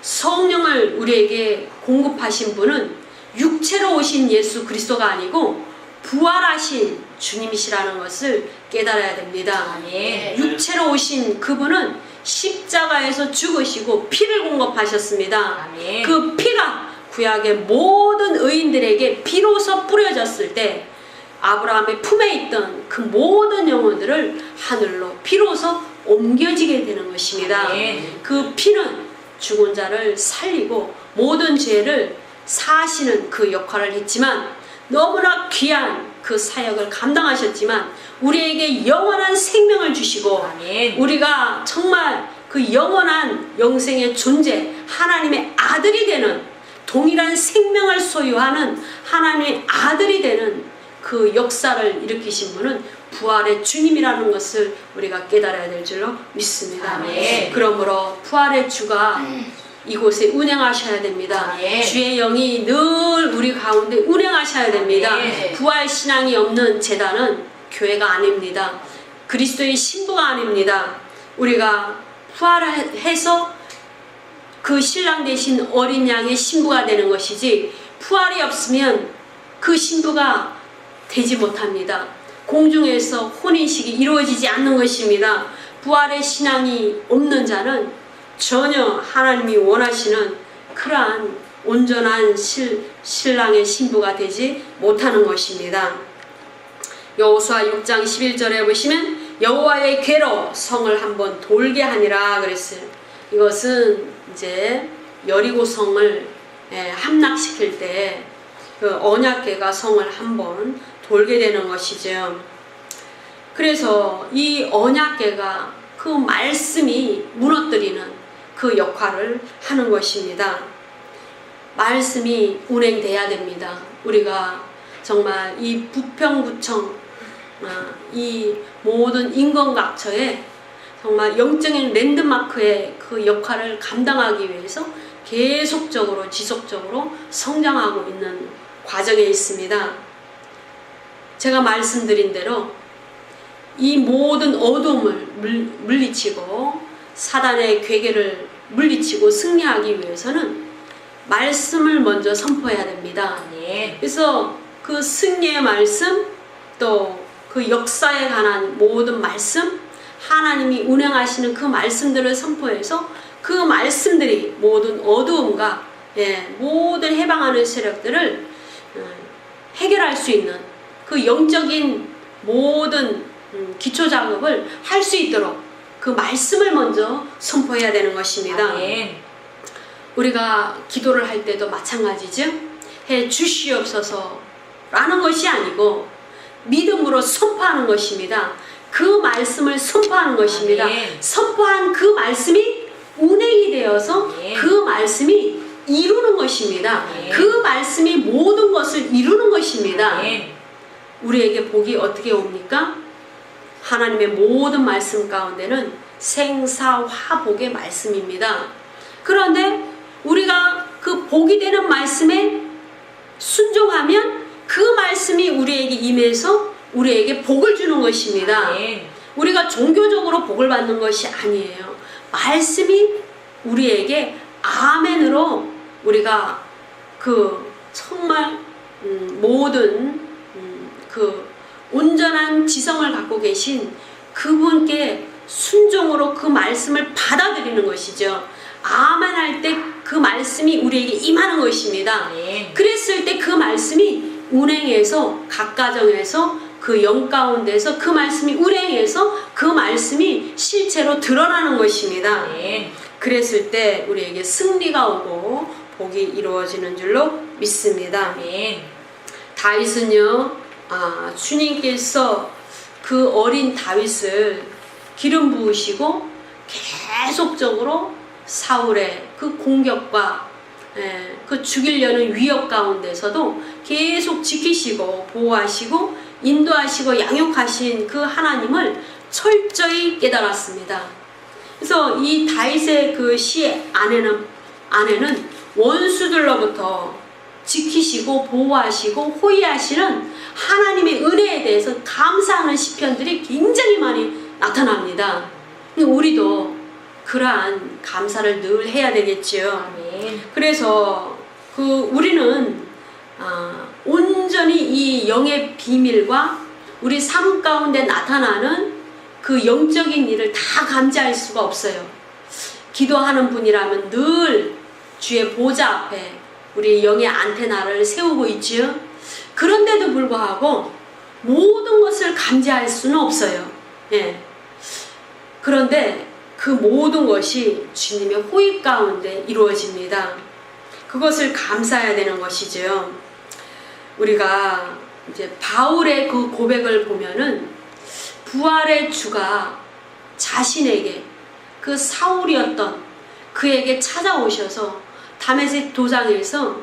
성령을 우리에게 공급하신 분은 육체로 오신 예수 그리스도가 아니고 부활하신 주님이시라는 것을 깨달아야 됩니다. 아멘. 육체로 오신 그분은 십자가에서 죽으시고 피를 공급하셨습니다. 아멘. 그 피가 구약의 모든 의인들에게 비로소 뿌려졌을 때 아브라함의 품에 있던 그 모든 영혼들을 하늘로 비로소 옮겨지게 되는 것입니다. 아멘. 그 피는 죽은 자를 살리고 모든 죄를 사하시는 그 역할을 했지만 너무나 귀한 그 사역을 감당하셨지만 우리에게 영원한 생명을 주시고 아멘. 우리가 정말 그 영원한 영생의 존재 하나님의 아들이 되는 동일한 생명을 소유하는 하나님의 아들이 되는 그 역사를 일으키신 분은 부활의 주님이라는 것을 우리가 깨달아야 될 줄로 믿습니다. 아멘. 그러므로 부활의 주가 이곳에 운행하셔야 됩니다. 아멘. 주의 영이 늘 우리 가운데 운행하셔야 됩니다. 아멘. 부활 신앙이 없는 제단은 교회가 아닙니다. 그리스도의 신부가 아닙니다. 우리가 부활해서 그 신랑 되신 어린 양의 신부가 되는 것이지 부활이 없으면 그 신부가 되지 못합니다. 공중에서 혼인식이 이루어지지 않는 것입니다. 부활의 신앙이 없는 자는 전혀 하나님이 원하시는 그러한 온전한 신랑의 신부가 되지 못하는 것입니다. 여호수아 6장 11절에 보시면 여호와의 궤로 성을 한번 돌게 하니라 그랬어요. 이것은 이제 여리고 성을 함락시킬 때 그 언약궤가 성을 한번 돌게 되는 것이죠. 그래서 이 언약궤가 그 말씀이 무너뜨리는 그 역할을 하는 것입니다. 말씀이 운행돼야 됩니다. 우리가 정말 이 부평구청 이 모든 인권각처에 정말 영적인 랜드마크의 그 역할을 감당하기 위해서 계속적으로 지속적으로 성장하고 있는 과정에 있습니다. 제가 말씀드린 대로 이 모든 어둠을 물리치고 사단의 괴계를 물리치고 승리하기 위해서는 말씀을 먼저 선포해야 됩니다. 그래서 그 승리의 말씀, 또 그 역사에 관한 모든 말씀, 하나님이 운행하시는 그 말씀들을 선포해서 그 말씀들이 모든 어두움과 모든 해방하는 세력들을 해결할 수 있는 그 영적인 모든 기초 작업을 할 수 있도록 그 말씀을 먼저 선포해야 되는 것입니다. 아멘. 우리가 기도를 할 때도 마찬가지죠. 해 주시옵소서 라는 것이 아니고 믿음으로 선포하는 것입니다. 그 말씀을 선포하는 것입니다. 아멘. 선포한 그 말씀이 운행이 되어서 아멘. 그 말씀이 이루는 것입니다. 아멘. 그 말씀이 모든 것을 이루는 것입니다. 아멘. 우리에게 복이 어떻게 옵니까? 하나님의 모든 말씀 가운데는 생사화복의 말씀입니다. 그런데 우리가 그 복이 되는 말씀에 순종하면 그 말씀이 우리에게 임해서 우리에게 복을 주는 것입니다. 아멘. 우리가 종교적으로 복을 받는 것이 아니에요. 말씀이 우리에게 아멘으로 우리가 그 정말 모든 그 온전한 지성을 갖고 계신 그분께 순종으로 그 말씀을 받아들이는 것이죠. 아멘 할 때 그 말씀이 우리에게 임하는 것입니다. 아멘. 그랬을 때 그 말씀이 운행해서 각 가정에서 그 영 가운데서 그 말씀이 운행해서 그 말씀이 실체로 드러나는 것입니다. 아멘. 그랬을 때 우리에게 승리가 오고 복이 이루어지는 줄로 믿습니다. 아멘. 다윗은요, 주님께서 그 어린 다윗을 기름 부으시고 계속적으로 사울의 그 공격과 그 죽이려는 위협 가운데서도 계속 지키시고 보호하시고 인도하시고 양육하신 그 하나님을 철저히 깨달았습니다. 그래서 이 다윗의 그 시 안에는 원수들로부터 지키시고 보호하시고 호위하시는 하나님의 은혜에 대해서 감사하는 시편들이 굉장히 많이 나타납니다. 우리도 그러한 감사를 늘 해야 되겠지요. 아멘. 그래서 우리는 온전히 이 영의 비밀과 우리 삶 가운데 나타나는 그 영적인 일을 다 감지할 수가 없어요. 기도하는 분이라면 늘 주의 보좌 앞에 우리 영의 안테나를 세우고 있지요. 그런데도 불구하고 모든 것을 감지할 수는 없어요. 그런데 그 모든 것이 주님의 호입 가운데 이루어집니다. 그것을 감사해야 되는 것이죠. 우리가 이제 바울의 그 고백을 보면은 부활의 주가 자신에게 그 사울이었던 그에게 찾아오셔서 다메섹 도장에서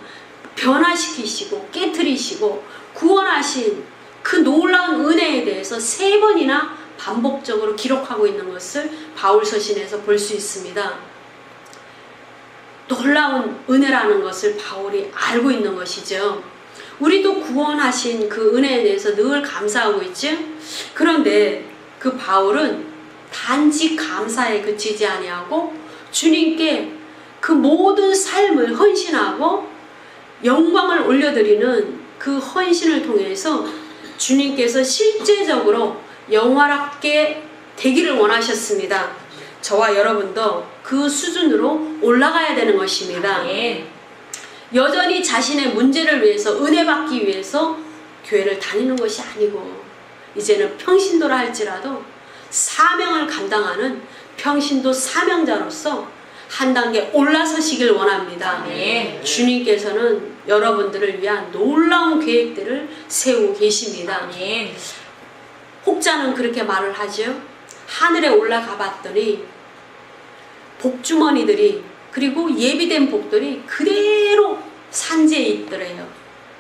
변화시키시고 깨트리시고 구원하신 그 놀라운 은혜에 대해서 3번이나 반복적으로 기록하고 있는 것을 바울 서신에서 볼 수 있습니다. 놀라운 은혜라는 것을 바울이 알고 있는 것이죠. 우리도 구원하신 그 은혜에 대해서 늘 감사하고 있죠. 그런데 그 바울은 단지 감사에 그치지 아니하고 주님께 그 모든 삶을 헌신하고 영광을 올려드리는 그 헌신을 통해서 주님께서 실제적으로 영화롭게 되기를 원하셨습니다. 저와 여러분도 그 수준으로 올라가야 되는 것입니다. 아멘. 여전히 자신의 문제를 위해서 은혜 받기 위해서 교회를 다니는 것이 아니고 이제는 평신도라 할지라도 사명을 감당하는 평신도 사명자로서 한 단계 올라서시길 원합니다. 아멘. 주님께서는 여러분들을 위한 놀라운 계획들을 세우고 계십니다. 아멘. 혹자는 그렇게 말을 하죠. 하늘에 올라가 봤더니 복주머니들이 그리고 예비된 복들이 그대로 산지에 있더래요.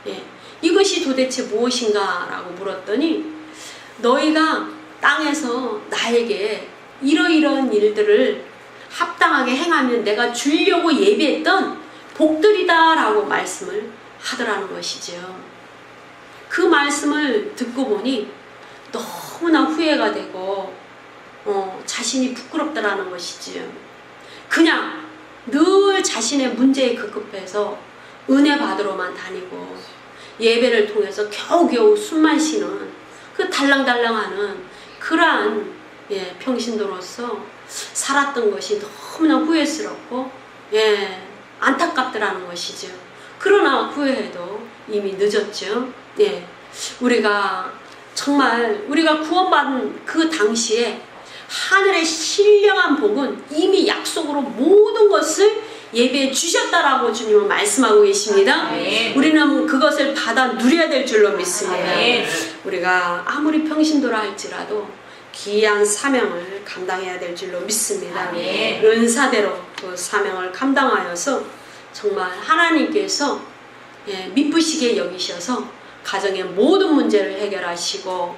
예. 이것이 도대체 무엇인가 라고 물었더니 너희가 땅에서 나에게 이러이러한 일들을 합당하게 행하면 내가 주려고 예비했던 복들이다 라고 말씀을 하더라는 것이죠. 그 말씀을 듣고 보니 너무나 후회가 되고 자신이 부끄럽다라는 것이지요. 그냥 늘 자신의 문제에 급급해서 은혜 받으러만 다니고 예배를 통해서 겨우겨우 숨만 쉬는 그 달랑달랑하는 그러한 평신도로서 살았던 것이 너무나 후회스럽고 안타깝더라는 것이죠. 그러나 후회해도 이미 늦었죠. 우리가 정말 우리가 구원받은 그 당시에 하늘의 신령한 복은 이미 약속으로 모든 것을 예배해 주셨다라고 주님은 말씀하고 계십니다. 아멘. 우리는 그것을 받아 누려야 될 줄로 믿습니다. 아멘. 우리가 아무리 평신도라 할지라도 귀한 사명을 감당해야 될 줄로 믿습니다. 아멘. 은사대로 그 사명을 감당하여서 정말 하나님께서 미쁘시게 여기셔서 가정의 모든 문제를 해결하시고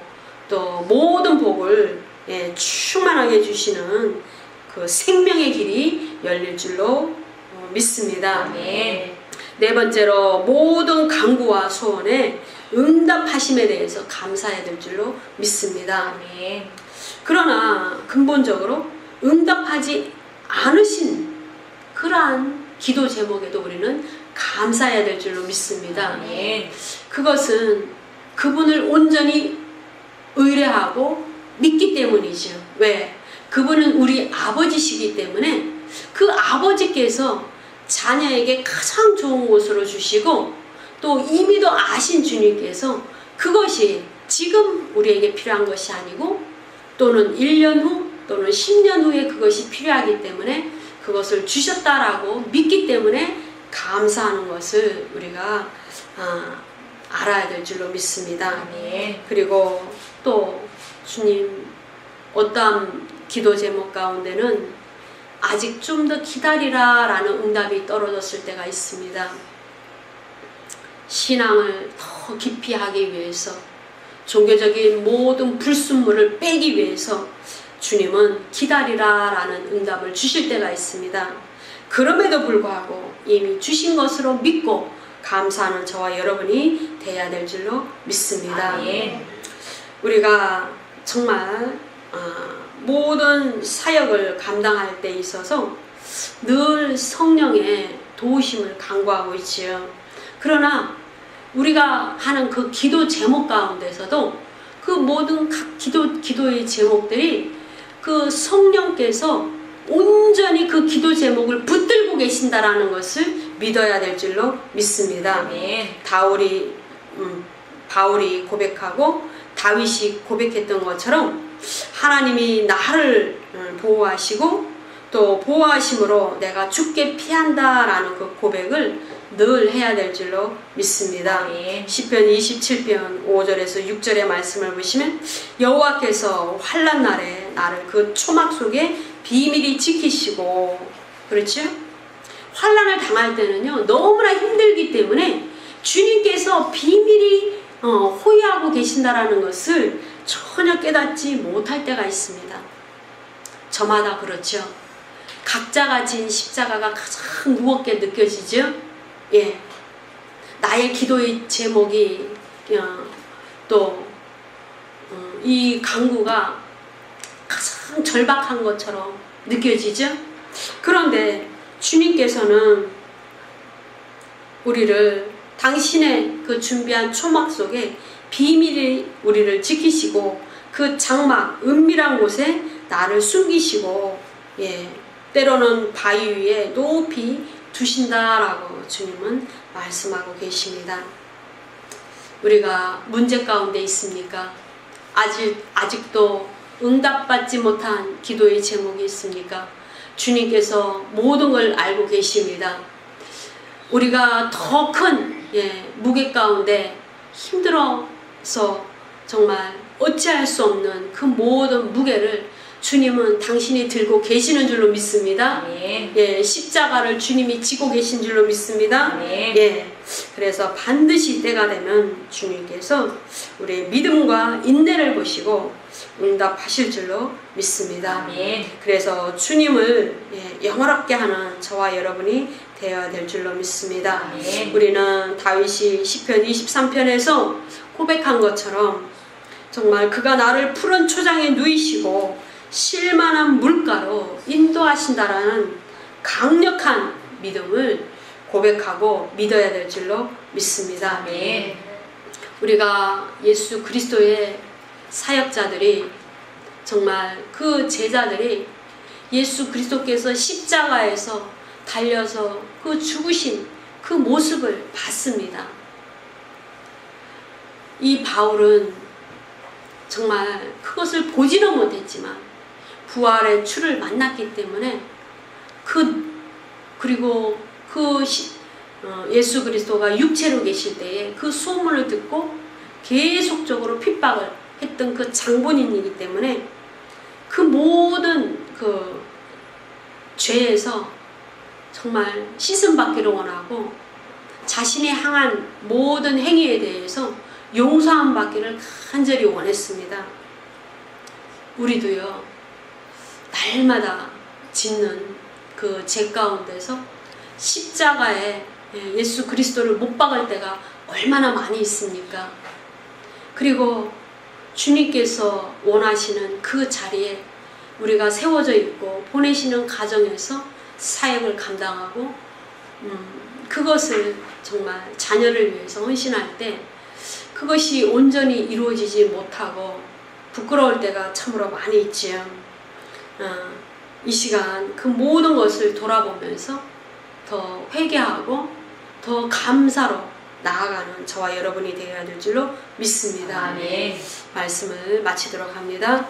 또 모든 복을 충만하게 주시는 그 생명의 길이 열릴 줄로 믿습니다. 아멘. 네 번째로 모든 간구와 소원에 응답하심에 대해서 감사해야 될 줄로 믿습니다. 아멘. 그러나 근본적으로 응답하지 않으신 그러한 기도 제목에도 우리는 감사해야 될 줄로 믿습니다. 아멘. 그것은 그분을 온전히 의뢰하고 믿기 때문이죠. 왜? 그분은 우리 아버지시기 때문에 그 아버지께서 자녀에게 가장 좋은 곳으로 주시고 또 이미도 아신 주님께서 그것이 지금 우리에게 필요한 것이 아니고 또는 1년 후 또는 10년 후에 그것이 필요하기 때문에 그것을 주셨다라고 믿기 때문에 감사하는 것을 우리가 알아야 될 줄로 믿습니다. 아멘. 그리고 또 주님 어떠한 기도 제목 가운데는 아직 좀 더 기다리라 라는 응답이 떨어졌을 때가 있습니다. 신앙을 더 깊이 하기 위해서 종교적인 모든 불순물을 빼기 위해서 주님은 기다리라 라는 응답을 주실 때가 있습니다. 그럼에도 불구하고 이미 주신 것으로 믿고 감사하는 저와 여러분이 돼야 될 줄로 믿습니다. 아멘. 우리가 정말 모든 사역을 감당할 때 있어서 늘 성령의 도우심을 간구하고 있지요. 그러나 우리가 하는 그 기도 제목 가운데서도 그 모든 각 기도의 제목들이 그 성령께서 온전히 그 기도 제목을 붙들고 계신다라는 것을 믿어야 될 줄로 믿습니다. 아멘. 바울이 고백하고 다윗이 고백했던 것처럼 하나님이 나를 보호하시고 또 보호하심으로 내가 죽게 피한다라는 그 고백을 늘 해야 될 줄로 믿습니다. 아멘. 시편 27편 5절에서 6절의 말씀을 보시면 여호와께서 환난 날에 나를 그 초막 속에 비밀히 지키시고, 그렇죠? 환난을 당할 때는요 너무나 힘들기 때문에 주님께서 비밀히 호위하고 계신다라는 것을 전혀 깨닫지 못할 때가 있습니다. 저마다 그렇죠. 각자가 진 십자가가 가장 무겁게 느껴지죠. 나의 기도의 제목이 또 이 간구가 가장 절박한 것처럼 느껴지죠. 그런데 주님께서는 우리를 당신의 그 준비한 초막 속에 비밀히 우리를 지키시고 그 장막 은밀한 곳에 나를 숨기시고 때로는 바위 위에 높이 두신다라고 주님은 말씀하고 계십니다. 우리가 문제 가운데 있습니까? 아직도 응답받지 못한 기도의 제목이 있습니까? 주님께서 모든 걸 알고 계십니다. 우리가 더 큰 무게 가운데 힘들어서 정말 어찌할 수 없는 그 모든 무게를 주님은 당신이 들고 계시는 줄로 믿습니다. 아멘. 예, 십자가를 주님이 지고 계신 줄로 믿습니다. 아멘. 예, 그래서 반드시 때가 되면 주님께서 우리의 믿음과 인내를 보시고 응답하실 줄로 믿습니다. 아멘. 그래서 주님을 영화롭게 하는 저와 여러분이 되어야 될 줄로 믿습니다. 아멘. 우리는 다윗이 시편 23편에서 고백한 것처럼 정말 그가 나를 푸른 초장에 누이시고 쉴만한 물가로 인도하신다라는 강력한 믿음을 고백하고 믿어야 될 줄로 믿습니다. 아멘. 우리가 예수 그리스도의 사역자들이 정말 그 제자들이 예수 그리스도께서 십자가에서 달려서 그 죽으신 그 모습을 봤습니다. 이 바울은 정말 그것을 보지는 못했지만 부활의 주를 만났기 때문에 그리고 예수 그리스도가 육체로 계실 때에 그 소문을 듣고 계속적으로 핍박을 했던 그 장본인이기 때문에 그 모든 그 죄에서 정말 씻음 받기를 원하고 자신이 향한 모든 행위에 대해서 용서함 받기를 간절히 원했습니다. 우리도요, 날마다 짓는 그 죄 가운데서 십자가에 예수 그리스도를 못 박을 때가 얼마나 많이 있습니까? 그리고 주님께서 원하시는 그 자리에 우리가 세워져 있고 보내시는 가정에서 사역을 감당하고 그것을 정말 자녀를 위해서 헌신할 때 그것이 온전히 이루어지지 못하고 부끄러울 때가 참으로 많이 있지요. 이 시간 그 모든 것을 돌아보면서 더 회개하고 더 감사로 나아가는 저와 여러분이 되어야 될 줄로 믿습니다. 아멘. 말씀을 마치도록 합니다.